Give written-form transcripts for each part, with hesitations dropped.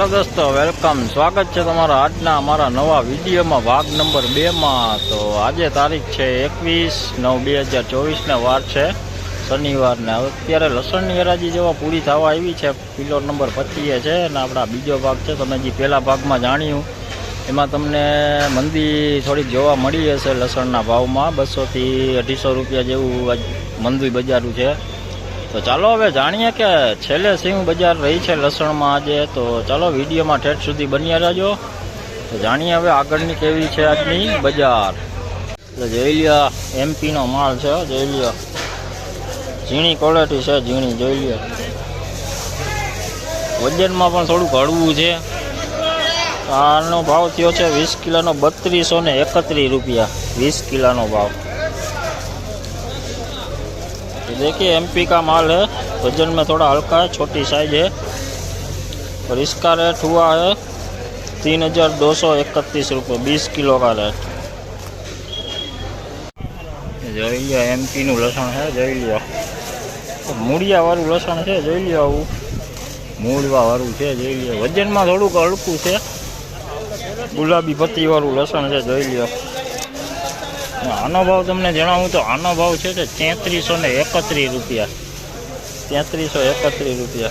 Hello दोस्तों, welcome. स्वागत है तमारा आजना अमरा नवा वीडियो में भाग नंबर 2 में। तो आज तारीख है 21/9/2024 ने वार है शनिवार ने। अत्यारे लसण की हराजी जेवा पूरी थवा आई है। किलो नंबर 25 है ने आपड़ा बीजो भाग है। तमे जी पहला भाग में जाण्यु एमां तमने मंदी थोड़ी जोवा मळी हशे। लसणना भाव में 200 થી 250 रुपया जेवुं मंदी बजारू है। तो चलो हवे जाणीए के छेल्ले सींग बजार रही है लसण में आज। तो चलो वीडियो में ठेठ सुधी बन्या रहो। तो जाणीए हवे आगळनी केवी छे आजनी बजार। तो जोई लो एमपी नो माल छे, जोई लो झीणी क्वॉलिटी छे, झीणी जोई लो। वजन में पण थोड़ुं हळवुं छे। आनो भाव थयो छे 20 किलो नो 3231 रुपया 20 किलो नो भाव। देखिए एमपी का माल है, वजन में थोड़ा हल्का है, छोटी साइज है। और इसका रेट हुआ है 3231 रुपये 20 किलो का रेट। જોઈ લો एमपी નું લસણ है, જોઈ લો મૂળિયા વાળું લસણ છે, જોઈ લો આવું મૂળવા વાળું છે, જોઈ લો। વજનમાં થોડુંક હલકું છે, ગુલાબી પત્તી વાળું લસણ છે, જોઈ લો। आनो भाव तमने जणावुं तो आनो भाव है 3331 रुपया 3331 रुपया।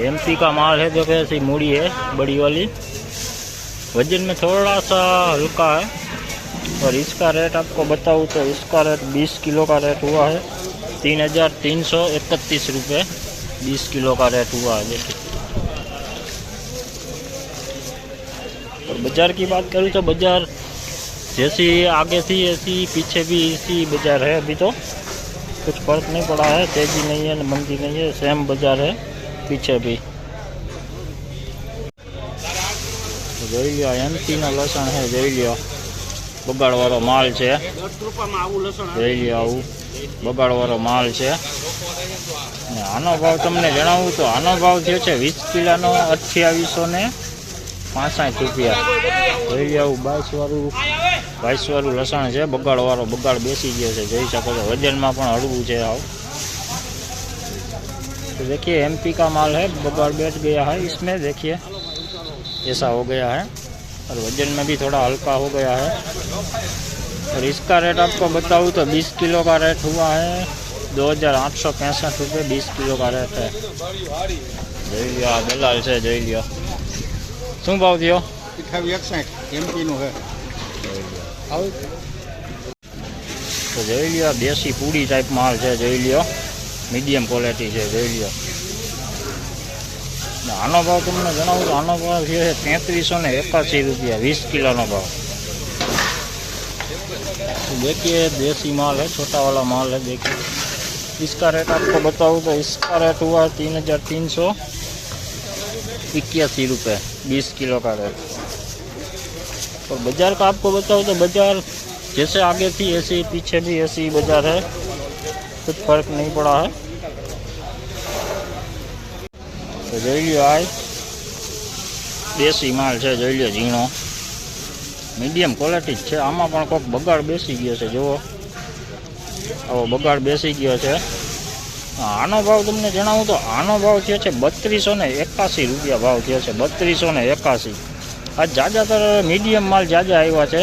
एमपी का माल है जो कैसी मूड़ी है बड़ी वाली। वजन में थोड़ा सा हल्का है। और इसका रेट आपको बताऊँ तो इसका रेट 20 किलो का रेट हुआ है 3331 रुपये 20 किलो का रेट हुआ है। देखिए, और बाजार की बात करूँ तो बाजार जैसी आगे थी ऐसी पीछे भी इसी बाजार है। अभी तो कुछ फर्क नहीं पड़ा है, तेजी नहीं है मंदी नहीं है, सेम बाजार है पीछे भी। જોઈ લો एमपी નો લસણ है, જોઈ લો બગાડ વાળો માલ છે, જોઈ લો આવું બગાડ વાળો માલ છે। આનો ભાવ તમને જણાવું તો આનો ભાવ થયો છે 20 કિલોનો 2865 रुपया। જોઈ લો આવું 22 वालू लसण है, बगाड़ वालों बगाड़ बेसी गयो है, જોઈ શકો છો। वजन में पण हळवुं छे आव। तो देखिए एमपी का माल है, बगाड़ बैठ गया है इसमें, देखिए ऐसा हो गया है। और वजन में भी थोड़ा हल्का हो गया है। और इसका रेट आपको बताऊँ तो 20 किलो का रेट हुआ है 2865 रुपये 20 किलो का रेट है। જોઈ લો आ दलाल છે, જોઈ લો શું ભાવ થયો 2861 एमपी नो है। तो જોઈ લો દેશી પૂડી टाइप माल है, જોઈ લો मीडियम क्वॉलिटी है, જોઈ લો। आनो भाव तुमने जणावुं तो आनो भाव है 3381 रुपया 20 किलो नो भाव। तो देखिए देसी माल है, छोटा वाला माल है। देखिए इसका रेट आपको बताऊँ तो इसका रेट हुआ 3381 रुपये 20 किलो का रेट। और बाजार का आपको बताऊँ तो बाजार जैसे आगे थी ऐसे पीछे भी ऐसी बाजार है, कुछ फर्क नहीं पड़ा है। तो જોઈ લો આ દેશી માલ છે, જોઈ લો ઝીણો મીડિયમ ક્વોલિટી છે। આમાં પણ કોઈક બગાડ બેસી ગયો છે, જુઓ આવો બગાડ બેસી ગયો છે। આનો ભાવ તમને જણાવું તો આનો ભાવ થયો છે 3281 रुपया भाव થયો છે 3281। आज ज़्यादातर मीडियम माल ज़्यादा आया है।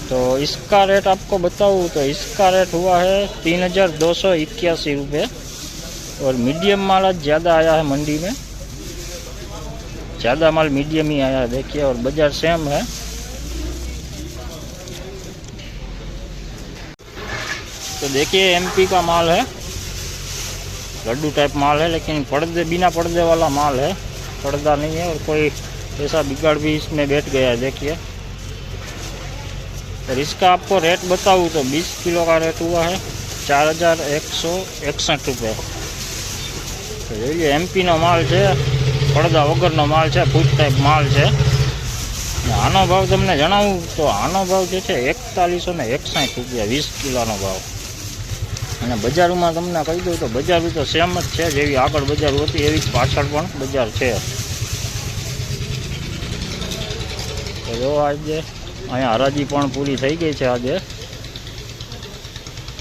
तो इसका रेट आपको बताऊँ तो इसका रेट हुआ है 3281 रुपये। और मीडियम माल आज ज़्यादा आया है मंडी में, ज़्यादा माल मीडियम ही आया है। देखिए और बाजार सेम है। तो देखिए एमपी का माल है, लड्डू टाइप माल है, लेकिन पर्दे बिना पर्दे वाला माल है, पर्दा नहीं है। और कोई ऐसा बिगाड़ भी इसमें बैठ गया है, देखिए। और इसका आपको रेट बताऊँ तो 20 किलो का रेट हुआ है 4161 रुपये। तो જોઈએ एमपी नो माल है, પડદા વગરનો માલ છે, ફૂટ ટાઈપ માલ છે। આનો ભાવ તમને જણાવું તો આનો ભાવ જે છે 4161 रुपया 20 કિલોનો ભાવ। અને બજારમાં તમને કહી દઉં તો બજાર તો સેમ જ છે, જેવી આગળ બજાર હતી એવી જ પાછળ પણ બજાર છે। તો જો આજે અહીંયા હરાજી પણ પૂરી થઈ ગઈ છે આજે।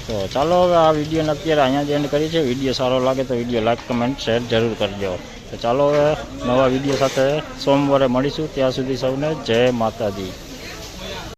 तो चलो हवे आ विडियो ने अत्यारे अहींया ज एंड करी छे। विडियो सारो लागे तो विडियो लाइक कमेंट शेर जरूर करजो। તો ચાલો હવે નવા વિડીયો સાથે સોમવારે મળીશું. ત્યાં સુધી સૌને જય માતાજી.